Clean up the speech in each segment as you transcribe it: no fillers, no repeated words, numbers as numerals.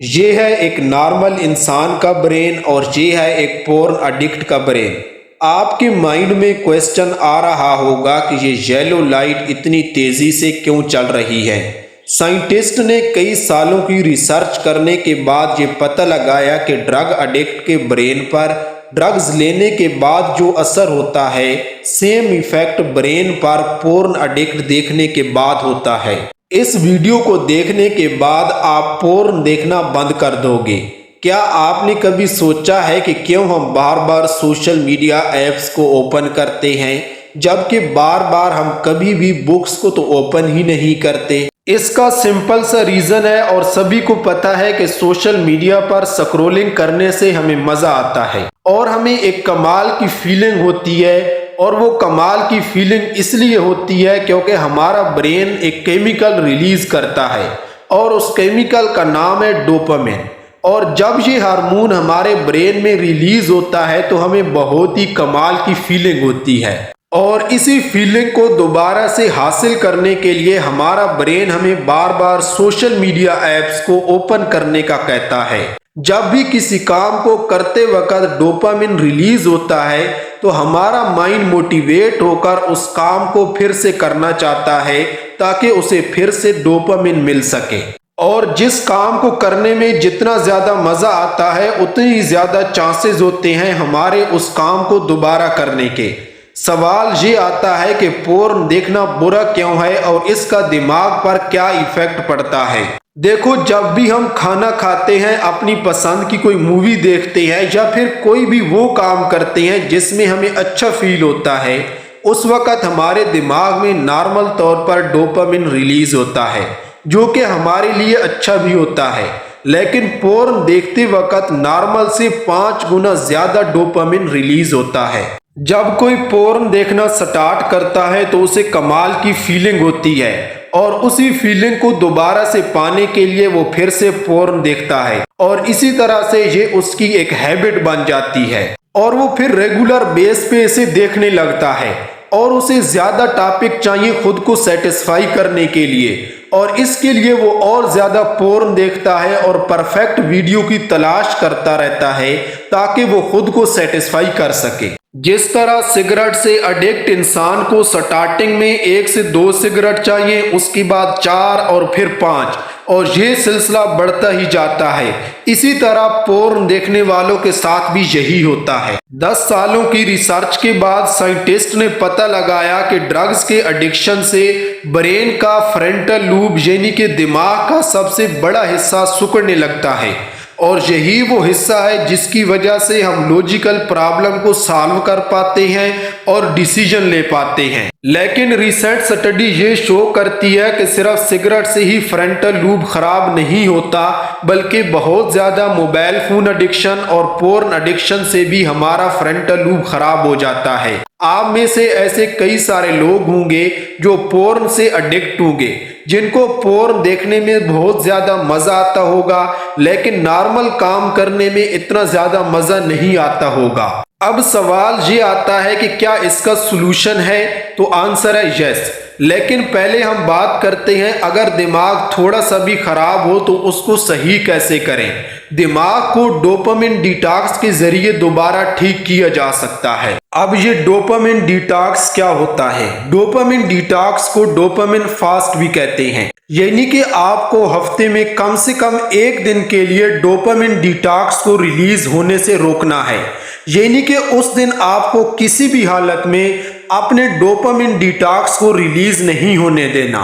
ये है एक नॉर्मल इंसान का ब्रेन और ये है एक पोर्न अडिक्ट का ब्रेन। आपके माइंड में क्वेश्चन आ रहा होगा कि ये येलो लाइट इतनी तेजी से क्यों चल रही है। साइंटिस्ट ने कई सालों की रिसर्च करने के बाद ये पता लगाया कि ड्रग अडिक्ट के ब्रेन पर ड्रग्स लेने के बाद जो असर होता है सेम इफेक्ट ब्रेन पर पोर्न अडिक्ट देखने के बाद होता है। इस वीडियो को देखने के बाद आप पोर्न देखना बंद कर दोगे। क्या आपने कभी सोचा है कि क्यों हम बार बार सोशल मीडिया ऐप्स को ओपन करते हैं जबकि बार बार हम कभी भी बुक्स को तो ओपन ही नहीं करते? इसका सिंपल सा रीज़न है और सभी को पता है कि सोशल मीडिया पर स्क्रॉलिंग करने से हमें मज़ा आता है और हमें एक कमाल की फीलिंग होती है। और वो कमाल की फीलिंग इसलिए होती है क्योंकि हमारा ब्रेन एक केमिकल रिलीज करता है और उस केमिकल का नाम है डोपामिन। और जब ये हार्मोन हमारे ब्रेन में रिलीज होता है तो हमें बहुत ही कमाल की फीलिंग होती है और इसी फीलिंग को दोबारा से हासिल करने के लिए हमारा ब्रेन हमें बार बार सोशल मीडिया ऐप्स को ओपन करने का कहता है। जब भी किसी काम को करते वक्त डोपामिन रिलीज होता है तो हमारा माइंड मोटिवेट होकर उस काम को फिर से करना चाहता है ताकि उसे फिर से डोपामिन मिल सके। और जिस काम को करने में जितना ज्यादा मजा आता है उतनी ही ज्यादा चांसेस होते हैं हमारे उस काम को दोबारा करने के। सवाल ये आता है कि पोर्न देखना बुरा क्यों है और इसका दिमाग पर क्या इफेक्ट पड़ता है। देखो, जब भी हम खाना खाते हैं, अपनी पसंद की कोई मूवी देखते हैं या फिर कोई भी वो काम करते हैं जिसमें हमें अच्छा फील होता है, उस वक्त हमारे दिमाग में नॉर्मल तौर पर डोपामिन रिलीज होता है जो कि हमारे लिए अच्छा भी होता है। लेकिन पोर्न देखते वक्त नॉर्मल से 5 गुना ज्यादा डोपामिन रिलीज होता है। जब कोई पोर्न देखना स्टार्ट करता है तो उसे कमाल की फीलिंग होती है और उसी फीलिंग को दोबारा से पाने के लिए वो फिर से पोर्न देखता है और इसी तरह से ये उसकी एक हैबिट बन जाती है और वो फिर रेगुलर बेस पे इसे देखने लगता है और उसे ज्यादा टॉपिक चाहिए खुद को सेटिस्फाई करने के लिए और इसके लिए वो और ज्यादा पोर्न देखता है और परफेक्ट वीडियो की तलाश करता रहता है ताकि वो खुद को सेटिस्फाई कर सके। जिस तरह सिगरेट से अडिक्ट इंसान को स्टार्टिंग में 1 से 2 सिगरेट चाहिए, उसके बाद 4 और फिर 5 और ये सिलसिला बढ़ता ही जाता है, इसी तरह पोर्न देखने वालों के साथ भी यही होता है। 10 सालों की रिसर्च के बाद साइंटिस्ट ने पता लगाया कि ड्रग्स के एडिक्शन से ब्रेन का फ्रंटल लूब यानी कि दिमाग का सबसे बड़ा हिस्सा सिकुड़ने लगता है और यही वो हिस्सा है जिसकी वजह से हम लॉजिकल प्रॉब्लम को सॉल्व कर पाते हैं और डिसीजन ले पाते हैं। लेकिन रिसर्च स्टडी ये शो करती है कि सिर्फ सिगरेट से ही फ्रंटल लूब खराब नहीं होता बल्कि बहुत ज्यादा मोबाइल फोन एडिक्शन और पोर्न एडिक्शन से भी हमारा फ्रंटल लूब खराब हो जाता है। आप में से ऐसे कई सारे लोग होंगे जो पोर्न से अडिक्ट होंगे, जिनको पोर्न देखने में बहुत ज्यादा मजा आता होगा लेकिन नॉर्मल काम करने में इतना ज्यादा मजा नहीं आता होगा। अब सवाल ये आता है कि क्या इसका सलूशन है, तो आंसर है यस। लेकिन पहले हम बात करते हैं अगर दिमाग थोड़ा सा भी खराब हो तो उसको सही कैसे करें। दिमाग को डोपामिन डिटॉक्स के जरिए दोबारा ठीक किया जा सकता है। अब ये डोपामिन डिटॉक्स क्या होता है? डोपामिन डिटॉक्स को डोपामिन फास्ट भी कहते हैं, यानी कि आपको हफ्ते में कम से कम 1 दिन के लिए डोपामिन डिटॉक्स को रिलीज होने से रोकना है। यानी कि उस दिन आपको किसी भी हालत में अपने डोपामिन डिटॉक्स को रिलीज नहीं होने देना।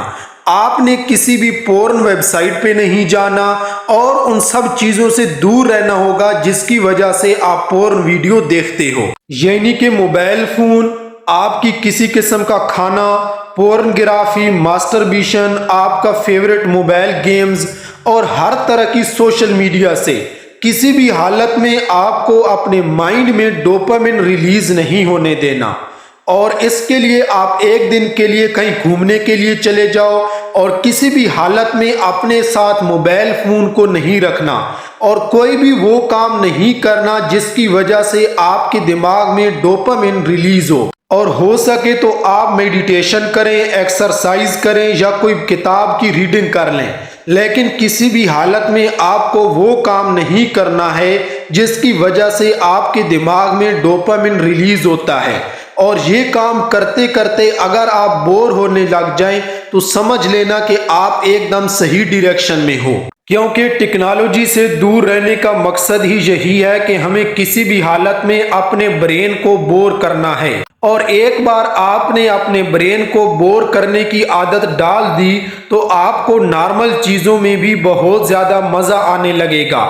आपने किसी भी पोर्न वेबसाइट पे नहीं जाना और उन सब चीजों से दूर रहना होगा जिसकी वजह से आप पोर्न वीडियो देखते हो, यानी कि मोबाइल फोन, आपकी किसी किस्म का खाना, पोर्नोग्राफी, मास्टरबेशन, आपका फेवरेट मोबाइल गेम्स और हर तरह की सोशल मीडिया से किसी भी हालत में आपको अपने माइंड में डोपामिन रिलीज नहीं होने देना। और इसके लिए आप 1 दिन के लिए कहीं घूमने के लिए चले जाओ और किसी भी हालत में अपने साथ मोबाइल फोन को नहीं रखना और कोई भी वो काम नहीं करना जिसकी वजह से आपके दिमाग में डोपामिन रिलीज हो और सके तो आप मेडिटेशन करें, एक्सरसाइज करें या कोई किताब की रीडिंग कर लें लेकिन किसी भी हालत में आपको वो काम नहीं करना है जिसकी वजह से आपके दिमाग में डोपामिन रिलीज होता है। और ये काम करते करते अगर आप बोर होने लग जाएं तो समझ लेना कि आप एकदम सही डायरेक्शन में हो, क्योंकि टेक्नोलॉजी से दूर रहने का मकसद ही यही है कि हमें किसी भी हालत में अपने ब्रेन को बोर करना है। और एक बार आपने अपने ब्रेन को बोर करने की आदत डाल दी तो आपको नॉर्मल चीज़ों में भी बहुत ज़्यादा मज़ा आने लगेगा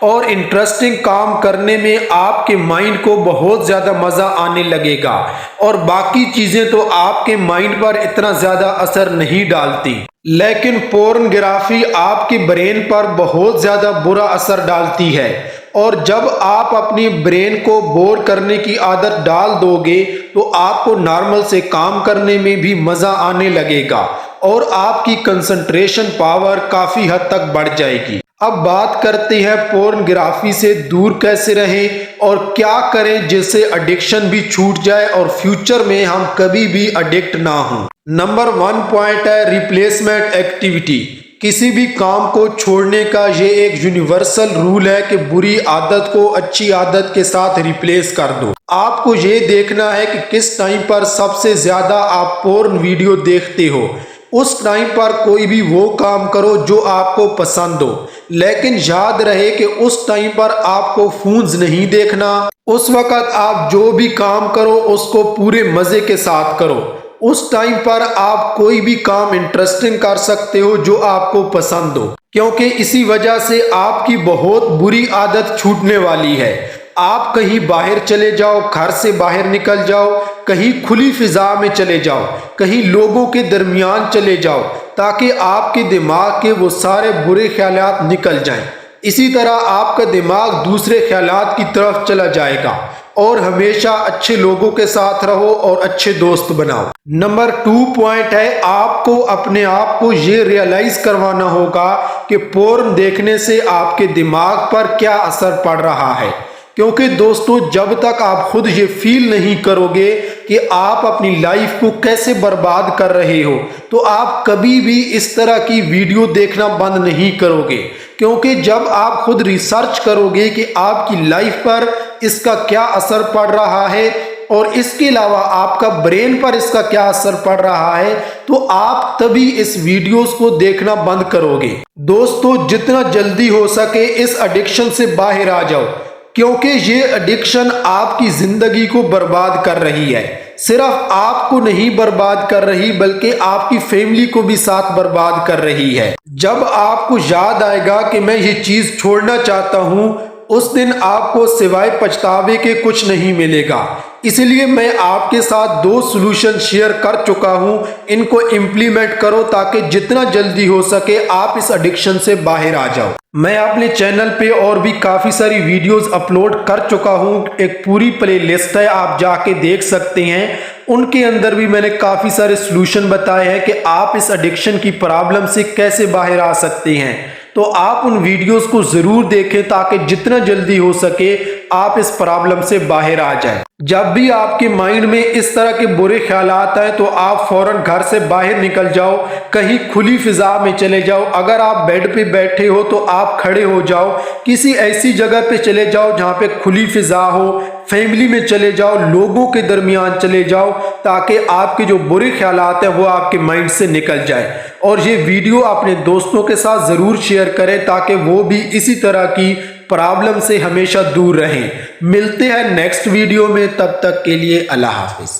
और इंटरेस्टिंग काम करने में आपके माइंड को बहुत ज़्यादा मज़ा आने लगेगा और बाकी चीज़ें तो आपके माइंड पर इतना ज़्यादा असर नहीं डालती। लेकिन पोर्नोग्राफी आपके ब्रेन पर बहुत ज़्यादा बुरा असर डालती है और जब आप अपनी ब्रेन को बोर करने की आदत डाल दोगे तो आपको नॉर्मल से काम करने में भी मज़ा आने लगेगा और आपकी कंसंट्रेशन पावर काफ़ी हद तक बढ़ जाएगी। अब बात करते हैं पोर्नोग्राफी से दूर कैसे रहें और क्या करें जिससे एडिक्शन भी छूट जाए और फ्यूचर में हम कभी भी एडिक्ट ना हों। नंबर 1 पॉइंट है रिप्लेसमेंट एक्टिविटी। किसी भी काम को छोड़ने का ये एक यूनिवर्सल रूल है कि बुरी आदत को अच्छी आदत के साथ रिप्लेस कर दो। आपको ये देखना है कि किस टाइम पर सबसे ज्यादा आप पोर्न वीडियो देखते हो, उस टाइम पर कोई भी वो काम करो जो आपको पसंद हो। लेकिन याद रहे कि उस टाइम पर आपको फोन्स नहीं देखना। उस वक्त आप जो भी काम करो उसको पूरे मजे के साथ करो। उस टाइम पर आप कोई भी काम इंटरेस्टिंग कर सकते हो जो आपको पसंद हो, क्योंकि इसी वजह से आपकी बहुत बुरी आदत छूटने वाली है। आप कहीं बाहर चले जाओ, घर से बाहर निकल जाओ, कहीं खुली फिजा में चले जाओ, कहीं लोगों के दरमियान चले जाओ ताकि आपके दिमाग के वो सारे बुरे ख्यालात निकल जाएं। इसी तरह आपका दिमाग दूसरे ख्यालात की तरफ चला जाएगा और हमेशा अच्छे लोगों के साथ रहो और अच्छे दोस्त बनाओ। नंबर 2 पॉइंट है आपको अपने आप को ये रियलाइज करवाना होगा कि पोर्न देखने से आपके दिमाग पर क्या असर पड़ रहा है। क्योंकि दोस्तों जब तक आप खुद ये फील नहीं करोगे कि आप अपनी लाइफ को कैसे बर्बाद कर रहे हो तो आप कभी भी इस तरह की वीडियो देखना बंद नहीं करोगे। क्योंकि जब आप खुद रिसर्च करोगे कि आपकी लाइफ पर इसका क्या असर पड़ रहा है और इसके अलावा आपका ब्रेन पर इसका क्या असर पड़ रहा है तो आप तभी इस वीडियोस को देखना बंद करोगे। दोस्तों जितना जल्दी हो सके इस एडिक्शन से बाहर आ जाओ, क्योंकि ये एडिक्शन आपकी जिंदगी को बर्बाद कर रही है। सिर्फ आपको नहीं बर्बाद कर रही बल्कि आपकी फैमिली को भी साथ बर्बाद कर रही है। जब आपको याद आएगा कि मैं ये चीज छोड़ना चाहता हूँ उस दिन आपको सिवाय पछतावे के कुछ नहीं मिलेगा। इसलिए मैं आपके साथ 2 सॉल्यूशन शेयर कर चुका हूं, इनको इम्प्लीमेंट करो ताकि जितना जल्दी हो सके आप इस एडिक्शन से बाहर आ जाओ। मैं अपने चैनल पे और भी काफ़ी सारी वीडियोस अपलोड कर चुका हूं, एक पूरी प्लेलिस्ट है आप जाके देख सकते हैं। उनके अंदर भी मैंने काफ़ी सारे सॉल्यूशन बताए हैं कि आप इस एडिक्शन की प्रॉब्लम से कैसे बाहर आ सकते हैं। तो आप उन वीडियोस को ज़रूर देखें ताकि जितना जल्दी हो सके आप इस प्रॉब्लम से बाहर आ जाएं। जब भी आपके माइंड में इस तरह के बुरे ख्यालात आए तो आप फौरन घर से बाहर निकल जाओ, कहीं खुली फिजा में चले जाओ। अगर आप बेड पे बैठे हो तो आप खड़े हो जाओ, किसी ऐसी जगह पे चले जाओ जहाँ पे खुली फिजा हो, फैमिली में चले जाओ, लोगों के दरमियान चले जाओ ताकि आपके जो बुरे ख्यालात हैं वो आपके माइंड से निकल जाए। और ये वीडियो अपने दोस्तों के साथ ज़रूर शेयर करें ताकि वो भी इसी तरह की प्रॉब्लम से हमेशा दूर रहें। मिलते हैं नेक्स्ट वीडियो में, तब तक के लिए अल्लाह हाफिज़।